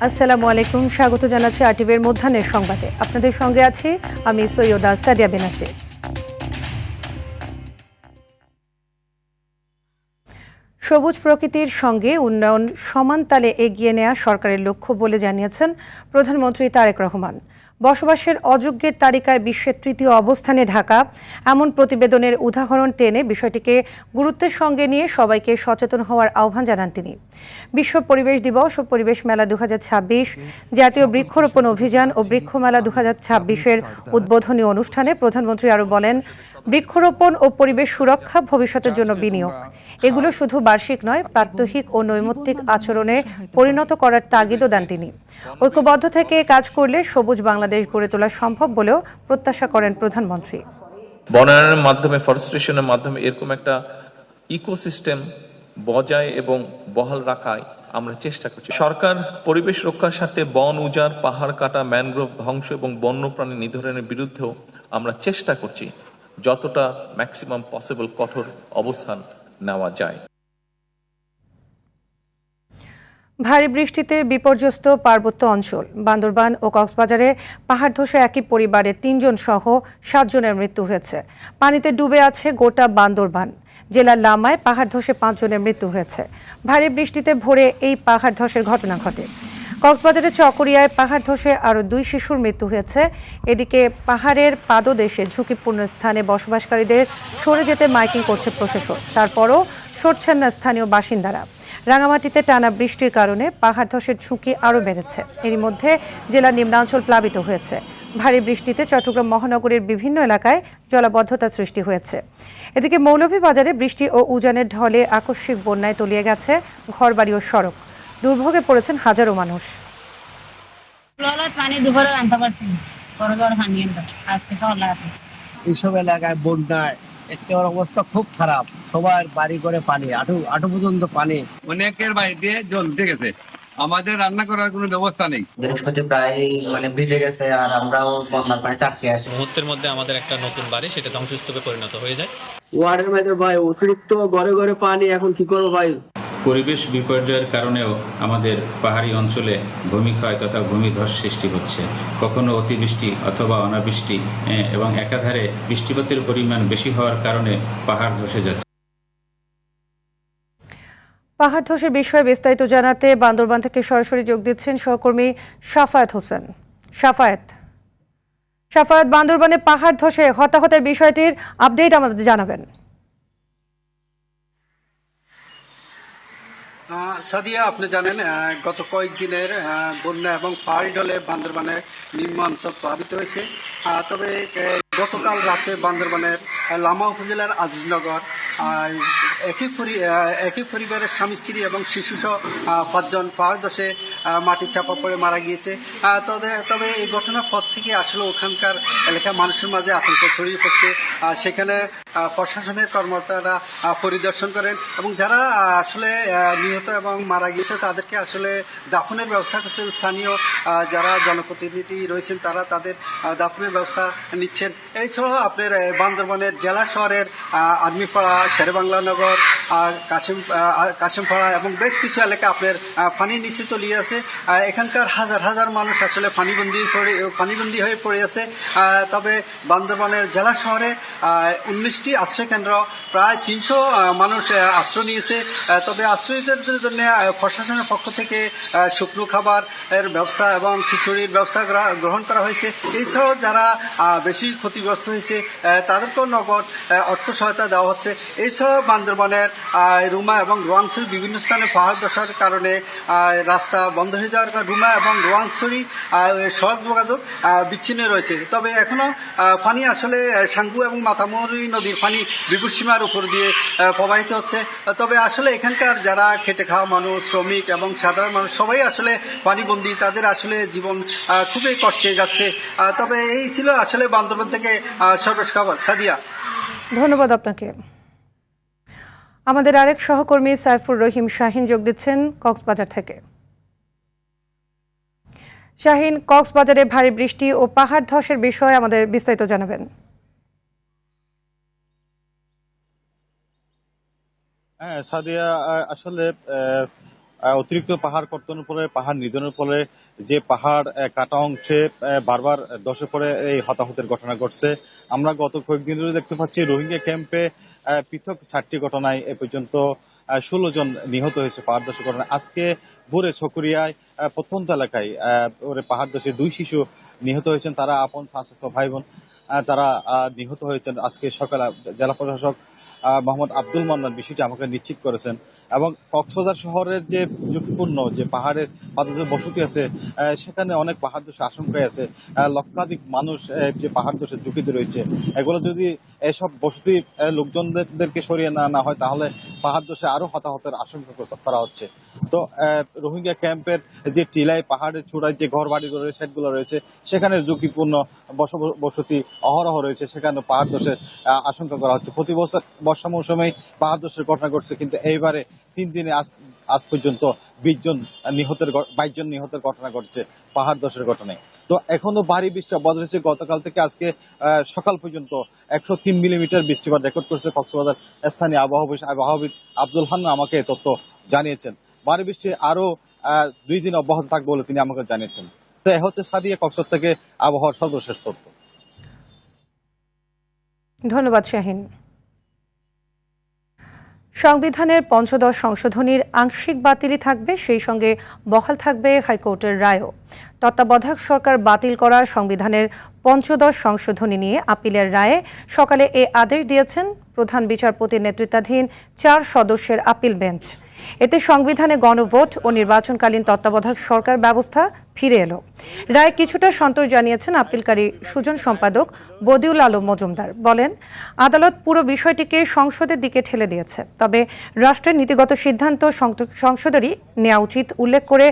আসসালামু আলাইকুম, স্বাগত জানাচ্ছি আরটিভির মধ্যাহ্নের সংবাদে। আপনাদের সঙ্গে আছি আমি সৈয়দা সাদিয়া বেনাসির। সবুজ প্রকৃতির সঙ্গে উন্নয়ন সমান তালে এগিয়ে নেওয়া সরকারের লক্ষ্য বলে জানিয়েছেন প্রধানমন্ত্রী তারেক রহমান। বসবাসের অযোগ্যের তালিকায় বিশ্বের তৃতীয় অবস্থানে ঢাকা, এমন প্রতিবেদনের উদাহরণ টেনে বিষয়টিকে গুরুত্বের সঙ্গে নিয়ে সবাইকে সচেতন হওয়ার আহ্বান জানান তিনি। বিশ্ব পরিবেশ দিবস ও পরিবেশ মেলা 2026, জাতীয় বৃক্ষরোপণ অভিযান ও বৃক্ষ মেলা 2026-এর উদ্বোধনী অনুষ্ঠানে প্রধানমন্ত্রী আরও বলেন, বৃক্ষরোপণ ও পরিবেশ সুরক্ষা ভবিষ্যতের জন্য বিনিয়োগ। এগুলো শুধু বার্ষিক নয়, প্রাত্যহিক ও নৈমিত্তিক আচরণে পরিণত করার তাগিদও দেন তিনি। ঐক্যবদ্ধ থেকে কাজ করলে সবুজ বাংলাদেশ গড়ে তোলা সম্ভব বলেও প্রত্যাশা করেন প্রধানমন্ত্রী। বনায়নের মাধ্যমে, ফরেস্টেশনের মাধ্যমে এরকম একটা ইকোসিস্টেম বজায় এবং বহাল রাখায় আমরা চেষ্টা করছি। সরকার পরিবেশ রক্ষার সাথে বন উজাড়, পাহাড় কাটা, ম্যানগ্রোভ ধ্বংস এবং বন্যপ্রাণী নিধনের বিরুদ্ধেও আমরা চেষ্টা করছি যতটা ম্যাক্সিমাম পসিবল কঠোর অবস্থান নেওয়া যায়। ভারী বৃষ্টিতে বিপর্যস্ত পার্বত্য অঞ্চল বান্দরবান ও কক্সবাজারে পাহাড় ধসে একই পরিবারের 3 জন সহ 7 জনের মৃত্যু হয়েছে। পানিতে ডুবে আছে গোটা বান্দরবান। জেলার লামায় পাহাড় ধসে 5 জনের মৃত্যু হয়েছে। ভারী বৃষ্টিতে ভোরে এই পাহাড় ধসের ঘটনা ঘটে। কক্সবাজারের চকরিয়ায় পাহাড় ধসে আরও 2 শিশুর মৃত্যু হয়েছে। এদিকে পাহাড়ের পাদদেশে ঝুঁকিপূর্ণ স্থানে বসবাসকারীদের সরে যেতে মাইকিং করছে প্রশাসন, তারপরও সরছেন না স্থানীয় বাসিন্দারা। রাঙামাটিতে টানা বৃষ্টির কারণে পাহাড় ধসের ঝুঁকি আরও বেড়েছে। এরই মধ্যে জেলার নিম্নাঞ্চল প্লাবিত হয়েছে। ভারী বৃষ্টিতে চট্টগ্রাম মহানগরীর বিভিন্ন এলাকায় জলাবদ্ধতা সৃষ্টি হয়েছে। এদিকে মৌলভীবাজারে বৃষ্টি ও উজানের ঢলে আকস্মিক বন্যায় তলিয়ে গেছে ঘরবাড়ি ও সড়ক। দুর্ভোগে পড়েছেন হাজারো মানুষ। এইসব এলাকায় বন্যায় একেবারে অবস্থা খুব খারাপ। সবার বাড়ি করে পানি, আঁটু পর্যন্ত পানি। অনেকের বাড়িতে জল উঠে গেছে, আমাদের রান্না করার কোনো ব্যবস্থা নেই। জিনিসপত্র প্রায় ভিজে গেছে, আর আমরাও বন্যার পানি চাটকে আছি। মুহূর্তের মধ্যে আমাদের একটা নতুন বাড়ি সেটা ধ্বংসস্তূপে পরিণত হয়ে যায়। ওয়ার্ডের মধ্যে ভাই অতিরিক্ত ঘরে ঘরে পানি, এখন কি করবো ভাই? পরিবেশ বিপর্যয়ের কারণেও আমাদের পাহাড়ি অঞ্চলে ভূমিক্ষয় তথা ভূমিধস সৃষ্টি হচ্ছে। কখনো অতিবৃষ্টি অথবা অনাবৃষ্টি এবং একাধারে বৃষ্টিপাতের পরিমাণ বেশি হওয়ার কারণে পাহাড় ধসে যাচ্ছে। পাহাড় ধসের বিষয়ে বিস্তারিত জানাতে বান্দরবান থেকে সরাসরি যোগ দিচ্ছেন সহকর্মী সাফায়েত হোসেন। সাফায়েত, বান্দরবানে পাহাড় ধসে হতাহতের বিষয়টির আপডেট আমাদের জানাবেন। সাদিয়া, আপনি জানেন গত কয়েকদিনের বন্যা এবং পাহাড়ি ঢলে বান্দরবানের নিম্ন অঞ্চল প্লাবিত হয়েছে। তবে গতকাল রাতে বান্দরবানের লামা উপজেলার আজিজনগর একই পরিবারের স্বামী স্ত্রী এবং শিশুসহ 5 জন পাহাড় ধসে মাটি চাপা পড়ে মারা গিয়েছে। তবে এই ঘটনার পর থেকে আসলে ওখানকার এলাকার মানুষের মাঝে আতঙ্ক ছড়িয়ে পড়ছে। সেখানে প্রশাসনের কর্মকর্তারা পরিদর্শন করেন এবং যারা আসলে নিহত এবং মারা গিয়েছে তাদেরকে আসলে দাফনের ব্যবস্থা করছেন। স্থানীয় যারা জনপ্রতিনিধি রয়েছেন তারা তাদের দাফনের ব্যবস্থা নিচ্ছেন। এছাড়াও আপনার বান্দরবানের জেলা শহরের আর্মিপাড়া, শেরেবাংলা নগর, কাশিমপাড়া এবং বেশ কিছু এলাকা আপনার পানির নিচে তলিয়ে আছে। এখানকার হাজার হাজার মানুষ আসলে পানিবন্দী হয়ে পড়ে আছে। তবে বান্দরবানের জেলা শহরে 19টি আশ্রয় কেন্দ্র, প্রায় 300 মানুষ আশ্রয় নিয়েছে। তবে আশ্রয়ীদের জন্য প্রশাসনের পক্ষ থেকে শুকনো খাবার এর ব্যবস্থা এবং খিচুড়ির ব্যবস্থা গ্রহণ করা হয়েছে। এছাড়াও যারা বেশি ক্ষতিগ্রস্ত হয়েছে তাদেরকেও নগদ অর্থ সহায়তা দেওয়া হচ্ছে। এছাড়াও বান্দরবানের রুমা এবং রোয়াংছড়ি বিভিন্ন স্থানে পাহাড় ধসার কারণে রাস্তা বন্ধ হয়ে যাওয়ার কারণে রুমা এবং রোয়াংছড়ি সড়ক যোগাযোগ বিচ্ছিন্ন রয়েছে। তবে এখনো পানি আসলে সাঙ্গু এবং মাতামুহুরী নদীর পানি বিপদসীমার উপর দিয়ে প্রবাহিত হচ্ছে। তবে আসলে এখানকার যারা খেটে খাওয়া মানুষ, শ্রমিক এবং সাধারণ মানুষ সবাই আসলে পানিবন্দী, তাদের আসলে জীবন খুবই কষ্টে যাচ্ছে। তবে এই ছিল আসলে বান্দরবান থেকে সর্বশেষ খবর। সাদিয়া, ধন্যবাদ আপনাকে। আমাদের আরেক সহকর্মী সাইফুর রহিম শাহিন যোগ দিচ্ছেন কক্সবাজার থেকে। শাহিন, কক্সবাজারে ভারী বৃষ্টি ও পাহাড় ধসের বিষয়ে আমাদের বিস্তারিত জানাবেন। হ্যাঁ সাদিয়া, আসলে অতিরিক্ত পাহাড় কর্তনের ফলে, পাহাড় নিধনের ফলে যে পাহাড় কাটা অংশে বারবার ধসে পড়ে এই হতাহতের ঘটনা ঘটছে। আমরা গত কয়েকদিন ধরে দেখতে পাচ্ছি রোহিঙ্গা ক্যাম্পে পৃথক 4টি ঘটনায় এ পর্যন্ত 16 জন নিহত হয়েছে পাহাড় ধসের ঘটনায়। আজকে ভোরে ছকুরিয়ায় প্রত্যন্ত এলাকায় পাহাড় ধসে 2 শিশু নিহত হয়েছেন। তারা আপন স্বাস্থ্য ভাই বোন, তারা নিহত হয়েছেন। আজকে সকালে জেলা প্রশাসক মোহাম্মদ আব্দুল মান্নান বিষয়টি আমাকে নিশ্চিত করেছেন। এবং কক্সবাজার শহরের যে ঝুঁকিপূর্ণ যে পাহাড়ের পাদদেশে বসতি আছে, সেখানে অনেক পাহাড় ধসের আশঙ্কায় আছে। লক্ষাধিক মানুষ যে পাহাড় ধসের ঝুঁকিতে রয়েছে। এগুলো যদি এসব বসতি লোকজনদেরকে সরিয়ে না হয়, তাহলে পাহাড় ধসে আরো হতাহতের আশঙ্কা করা হচ্ছে। তো রোহিঙ্গা ক্যাম্পের যে টিলায় পাহাড়ের চূড়ায় যে ঘর বাড়ি সেটগুলো রয়েছে, সেখানে ঝুঁকিপূর্ণ বসতি অহরহ রয়েছে। সেখানে পাহাড় ধসের আশঙ্কা করা হচ্ছে। প্রতি বছর বর্ষা মৌসুমে পাহাড় ধসের ঘটনা ঘটছে, কিন্তু এইবারে 3 দিনে আজ পর্যন্ত 22 জন নিহতের ঘটনা ঘটছে পাহাড় ধসের ঘটনায়। তো এখনো ভারী বৃষ্টি অব্যাহত রয়েছে। গতকাল থেকে আজকে সকাল পর্যন্ত 103 মিলিমিটার বৃষ্টিপাত রেকর্ড করেছে কক্সবাজার। স্থানীয় আবহাওয়াবিদ আব্দুল হান্নান আমাকে এই তথ্য জানিয়েছেন। ভারী বৃষ্টি আরো 2 দিন অব্যাহত থাকবে বলে তিনি আমাকে জানিয়েছেন। তো এ হচ্ছে সাদিয়া কক্সবাজার থেকে আবহাওয়ার সর্বশেষ তথ্য। ধন্যবাদ শাহিন। সংবিধানের 15 সংশোধনীর আংশিক বাতিলই থাকবে, সেই সঙ্গে বহাল থাকবে হাইকোর্টের রায়ও। তত্ত্বাবধায়ক সরকার বাতিল করা সংবিধানের 15 সংশোধনী নিয়ে আপিলের রায়ে সকালে এই আদেশ দিয়েছেন প্রধান বিচারপতির নেতৃত্বাধীন 4 সদস্যের আপিল বেঞ্চ। এতে সংবিধানে গণভোট ও নির্বাচনকালীন তত্ত্বাবধায়ক সরকার ব্যবস্থা ফিরে এলো। রায় কিছুটা সন্তোষ জানিয়েছেন আপিলকারী সুজন সম্পাদক বদিউল আলম মজুমদার। বলেন, আদালত পুরো বিষয়টিকে সংসদের দিকে ঠেলে দিয়েছে, তবে রাষ্ট্রের নীতিগত সিদ্ধান্ত সংসদেরই নেওয়া উচিত উল্লেখ করে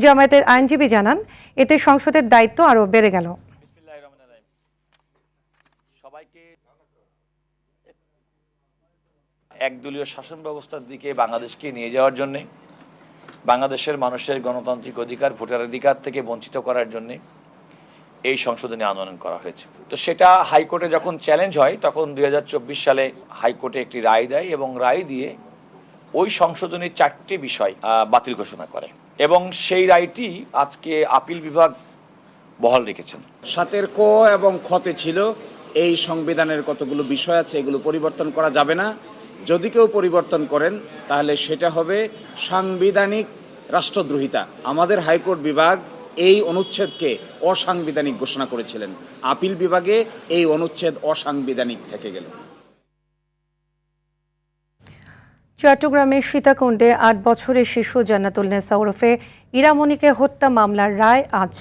জামায়াতের আইনজীবী জানান, এতে সংসদের দায়িত্ব আরও বেড়ে গেল। সবাইকে একদলীয় শাসন ব্যবস্থার দিকে বাংলাদেশকে নিয়ে যাওয়ার জন্য, বাংলাদেশের মানুষের গণতান্ত্রিক অধিকার, ভোটার অধিকার থেকে বঞ্চিত করার জন্য এই সংশোধনী আন্দোলন করা হয়েছে। তো সেটা হাইকোর্টে যখন চ্যালেঞ্জ হয়, তখন 2024 সালে হাইকোর্টে একটি রায় দেয় এবং রায় দিয়ে ওই সংশোধনীর 4টি বিষয় বাতিল ঘোষণা করে এবং সেই রায়টি আজকে আপিল বিভাগ বহাল রেখেছেন। 7 ক এবং খতে ছিল এই সংবিধানের কতগুলো বিষয় আছে, এগুলো পরিবর্তন করা যাবে না। যদি কেউ পরিবর্তন করেন তাহলে সেটা হবে সাংবিধানিক রাষ্ট্রদ্রোহিতা। আমাদের হাইকোর্ট বিভাগ এই অনুচ্ছেদকে অসাংবিধানিক ঘোষণা করেছিলেন। আপিল বিভাগে এই অনুচ্ছেদ অসাংবিধানিক থেকে গেল। চট্টগ্রামের সীতাকুণ্ডে 8 বছরের শিশু জান্নাতুল নেসা ওরফে ইরামণিকে হত্যা মামলার রায় আজ।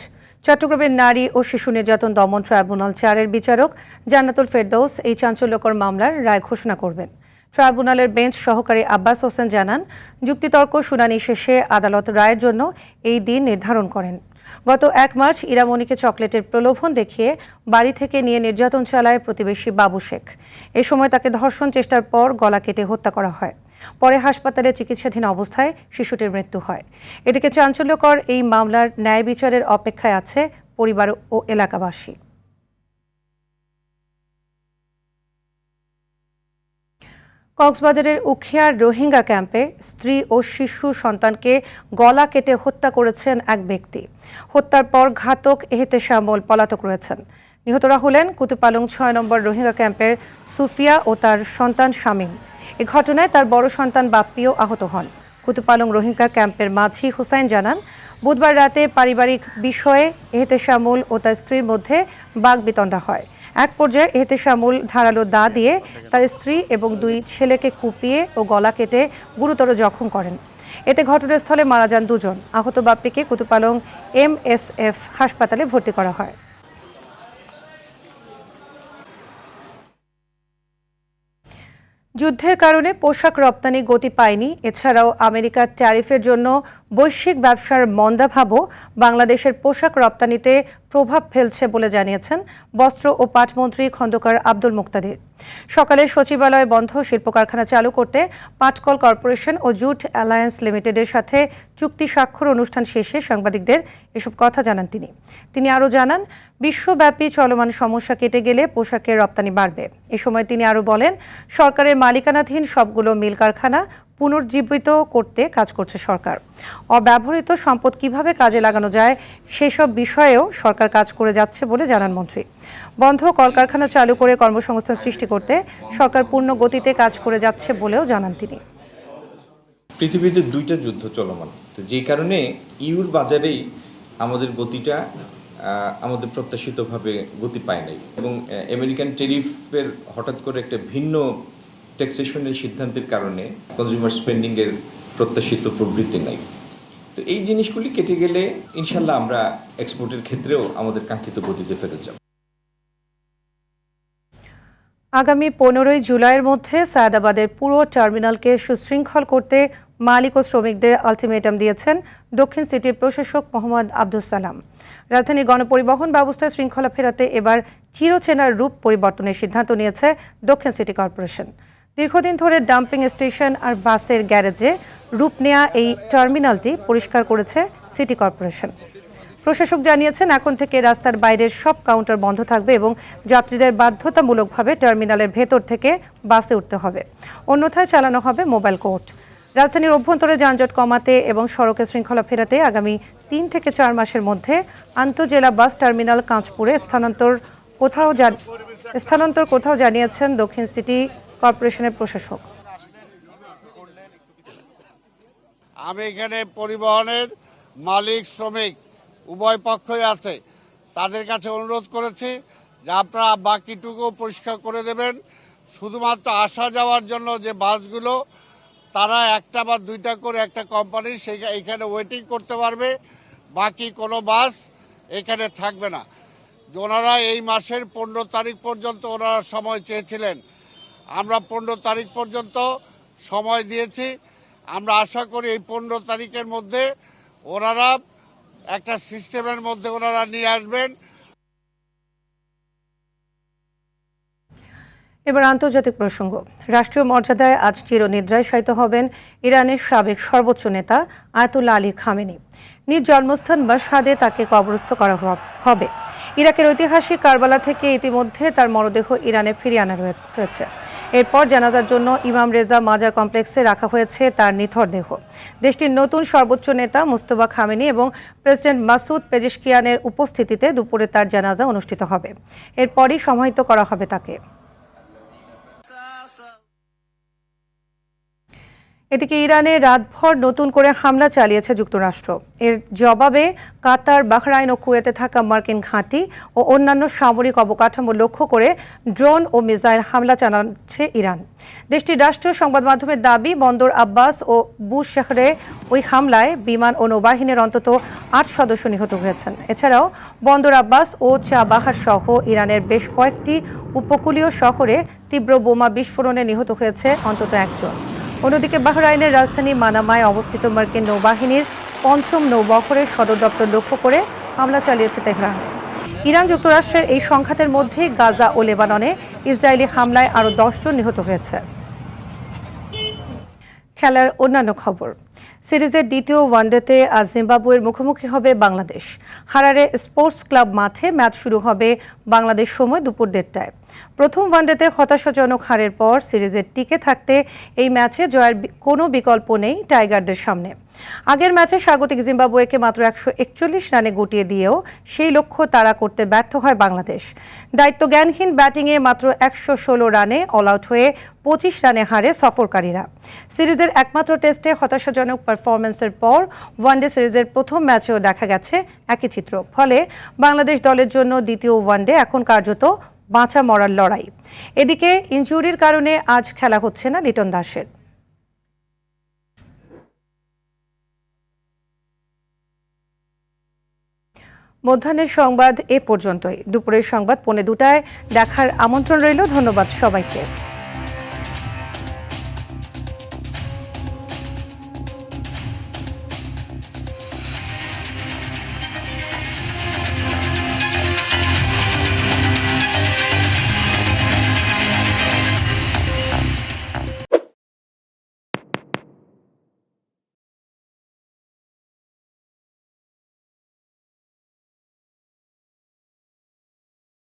চট্টগ্রামের নারী ও শিশু নির্যাতন দমন ট্রাইব্যুনাল 4-এর বিচারক জান্নাতুল ফেরদৌস এই চাঞ্চল্যকর মামলার রায় ঘোষণা করবেন। ট্রাইব্যুনালের বেঞ্চ সহকারী আব্বাস হোসেন জানান, যুক্তিতর্ক শুনানি শেষে আদালত রায়ের জন্য এই দিন নির্ধারণ করেন। গত 1 মার্চ ইরামণিকে চকলেটের প্রলোভন দেখিয়ে বাড়ি থেকে নিয়ে নির্যাতন চালায় প্রতিবেশী বাবু শেখ। এ সময় তাকে ধর্ষণ চেষ্টার পর গলা কেটে হত্যা করা হয়। পরে হাসপাতালে চিকিৎসাধীন অবস্থায় শিশুটির মৃত্যু হয়। এদিকে চাঞ্চল্যকর এই মামলার ন্যায় বিচারের অপেক্ষায় আছে পরিবার ও এলাকাবাসী। কক্সবাজারের উখিয়ার রোহিঙ্গা ক্যাম্পে স্ত্রী ও শিশু সন্তানকে গলা কেটে হত্যা করেছেন এক ব্যক্তি। হত্যার পর ঘাতক এহতেশামুল পলাতক রয়েছেন। নিহতরা হলেন কুতুপালং 6 নম্বর রোহিঙ্গা ক্যাম্পের সুফিয়া ও তার সন্তান শামীম। এ ঘটনায় তার বড় সন্তান বাপ্পিও আহত হন। কুতুপালং রোহিঙ্গা ক্যাম্পের মাঝি হুসাইন জানান, বুধবার রাতে পারিবারিক বিষয়ে এহতেশামুল ও তার স্ত্রীর মধ্যে বাগবিতণ্ডা হয়। এক পর্যায়ে এহতেশামুল ধারালো দা দিয়ে তার স্ত্রী এবং 2 ছেলেকে কুপিয়ে ও গলা কেটে গুরুতর জখম করেন। এতে ঘটনাস্থলে মারা যান 2 জন। আহত বাপ্পিকে কুতুপালং MSF হাসপাতালে ভর্তি করা হয়। যুদ্ধের কারণে পোশাক রপ্তানি গতি পায়নি। এছাড়াও আমেরিকার ট্যারিফের জন্য বৈশ্বিক ব্যবসার মন্দাভাবও বাংলাদেশের পোশাক রপ্তানিতে প্রভাব ফেলছে বলে জানিয়েছেন বস্ত্র ও পাটমন্ত্রী খন্দকার আব্দুল মুক্তাদির। সকালে সচিবালয় বন্ধ, শিল্প কারখানা চালু করতে পাটকল কর্পোরেশন ও জুট অ্যালায়েন্স লিমিটেডের সাথে চুক্তি স্বাক্ষর অনুষ্ঠান শেষে সাংবাদিকদের এসব কথা জানান তিনি। তিনি আরও জানান, বিশ্বব্যাপী চলমান সমস্যা কেটে গেলে পোশাকের রপ্তানি বাড়বে। এ সময় তিনি আরও বলেন, সরকারের মালিকানাধীন সবগুলো মিল কারখানা পুনর্জীবিত করতে কাজ করছে সরকার। অব্যবহৃত সম্পদ কিভাবে কাজে লাগানো যায় সেসব বিষয়েও সরকার কাজ করে যাচ্ছে বলে জানান মন্ত্রী। বন্ধ কলকারখানা চালু করে কর্মসংস্থান সৃষ্টি করতে সরকার পূর্ণ গতিতে কাজ করে যাচ্ছে বলেও জানান তিনি। পৃথিবীতে দুইটা যুদ্ধ চলমান, তো যে কারণে ইউর বাজারেই আমাদের গতিটা আমাদের প্রত্যাশিতভাবে গতি পায় নাই, এবং আমেরিকান টেরিফের হঠাৎ করে একটা ভিন্ন ট্যাক্সেশনের সিদ্ধান্তের কারণে কনজিউমার স্পেন্ডিংয়ের প্রত্যাশিত প্রবৃত্তি নাই। তো এই জিনিসগুলি কেটে গেলে ইনশাল্লাহ আমরা এক্সপোর্টের ক্ষেত্রেও আমাদের কাঙ্ক্ষিত গতিতে ফেরত যাব। আগামী 15 জুলাইয়ের মধ্যে সায়দাবাদের পুরো টার্মিনালকে সুশৃঙ্খল করতে মালিক ও শ্রমিকদের আলটিমেটাম দিয়েছেন দক্ষিণ সিটির প্রশাসক মোহাম্মদ আব্দুস সালাম। রাজধানীর গণপরিবহন ব্যবস্থায় শৃঙ্খলা ফেরাতে এবার চিরচেনার রূপ পরিবর্তনের সিদ্ধান্ত নিয়েছে দক্ষিণ সিটি কর্পোরেশন। দীর্ঘদিন ধরে ডাম্পিং স্টেশন আর বাসের গ্যারেজে রূপ নেয়া এই টার্মিনালটি পরিষ্কার করেছে সিটি কর্পোরেশন। প্রশাসক জানিয়েছেন, এখন থেকে রাস্তার বাইরের সব কাউন্টার বন্ধ থাকবে এবং যাত্রীদের বাধ্যতামূলকভাবে টার্মিনালের ভেতর থেকে বাসে উঠতে হবে, অন্যথায় চালানো হবে মোবাইল কোর্ট। রাজধানীর অভ্যন্তরে যানজট কমাতে এবং সড়কে শৃঙ্খলা ফেরাতে আগামী 3 থেকে 4 মাসের মধ্যে আন্তঃজেলা বাস টার্মিনাল কাঁচপুরে স্থানান্তর কোথাও জানিয়েছেন দক্ষিণ সিটি কর্পোরেশনের প্রশাসক। আমি এখানে পরিবহনের মালিক শ্রমিক উভয় পক্ষই আছে, তাদের কাছে অনুরোধ করেছি যে আপনারা বাকিটুকু পরিষ্কার করে দেবেন। শুধুমাত্র আসা যাওয়ার জন্য যে বাসগুলো, তারা একটা বা দুইটা করে একটা কোম্পানি এখানে ওয়েটিং করতে পারবে, বাকি কোনো বাস এখানে থাকবে না। ওনারা এই মাসের 15 তারিখ পর্যন্ত ওনারা সময় চেয়েছিলেন, আমরা 15 তারিখ পর্যন্ত সময় দিয়েছি। আমরা আশা করি এই 15 তারিখের মধ্যে ওনারা একটা সিস্টেমের মধ্যে ওনারা নিয়ে আসবেন। এবার আন্তর্জাতিক প্রসঙ্গ। রাষ্ট্রীয় মর্যাদায় আজ চিরনিদ্রায় শায়িত হবেন ইরানের সাবেক সর্বোচ্চ নেতা আয়াতুল্লাহ আলী খামেনি। নিজ জন্মস্থান মাশহাদে তাকে কবরস্থ করা হবে। ইরাকের ঐতিহাসিক কারবালা থেকে ইতিমধ্যে তার মরদেহ ইরানে ফিরিয়ে আনা হয়েছে। এরপর জানাজার জন্য ইমাম রেজা মাজার কমপ্লেক্সে রাখা হয়েছে তার নিথর দেহ। দেশটির নতুন সর্বোচ্চ নেতা মুস্তফা খামেনি এবং প্রেসিডেন্ট মাসুদ পেজেশকিয়ানের উপস্থিতিতে দুপুরে তার জানাজা অনুষ্ঠিত হবে। এরপরই সমাহিত করা হবে তাকে। এদিকে ইরানে রাতভর নতুন করে হামলা চালিয়েছে যুক্তরাষ্ট্র। এর জবাবে কাতার, বাহরাইন ও কুয়েতে থাকা মার্কিন ঘাঁটি ও অন্যান্য সামরিক অবকাঠামো লক্ষ্য করে ড্রোন ও মিসাইল হামলা চালাচ্ছে ইরান। দেশটির রাষ্ট্রীয় সংবাদ মাধ্যমের দাবি, বন্দর আব্বাস ও বুশ শহরে ওই হামলায় বিমান ও নৌবাহিনীর অন্তত 8 সদস্য নিহত হয়েছেন। এছাড়াও বন্দর আব্বাস ও চাবাহার সহ ইরানের বেশ কয়েকটি উপকূলীয় শহরে তীব্র বোমা বিস্ফোরণে নিহত হয়েছে অন্তত 1 জন। অন্যদিকে বাহরাইনের রাজধানী মানামায় অবস্থিত মার্কিন নৌবাহিনীর 5ম নৌবহরের সদর দপ্তর লক্ষ্য করে হামলা চালিয়েছে তেহরান। ইরান যুক্তরাষ্ট্রের এই সংঘাতের মধ্যে গাজা ও লেবাননে ইসরায়েলি হামলায় আরও 10 জন নিহত হয়েছে। খেলার অন্যান্য খবর। সিরিজের দ্বিতীয় ওয়ানডেতে আজ জিম্বাবুয়ের মুখোমুখি হবে বাংলাদেশ। হারারে স্পোর্টস ক্লাব মাঠে ম্যাচ শুরু হবে বাংলাদেশ সময় দুপুর 1:30টায়। প্রথম ওয়ানডেতে হতাশাজনক হারের পর সিরিজের টিকে থাকতে এই ম্যাচে জয়ের কোনো বিকল্প নেই টাইগারদের সামনে। আগের ম্যাচে স্বাগতিক জিম্বাবুয়েকে মাত্র 141 রানে গুটিয়ে দিয়েও সেই লক্ষ্য তাড়া করতে ব্যর্থ হয় বাংলাদেশ। দায়িত্বজ্ঞানহীন ব্যাটিংয়ে মাত্র 116 রানে অল আউট হয়ে 25 রানে হারে সফরকারীরা। সিরিজের একমাত্র টেস্টে হতাশাজনক পারফরম্যান্সের পর ওয়ানডে সিরিজের প্রথম ম্যাচেও দেখা গেছে একই চিত্র। ফলে বাংলাদেশ দলের জন্য দ্বিতীয় ওয়ানডে এখন কার্যত বাঁচা মরার লড়াই। এদিকে ইনজুরির কারণে আজ খেলা হচ্ছে না লিটন দাসের। মধ্যাহ্নের সংবাদ এ পর্যন্তই। দুপুরের সংবাদ 2:45টায় দেখার আমন্ত্রণ রইল। ধন্যবাদ সবাইকে।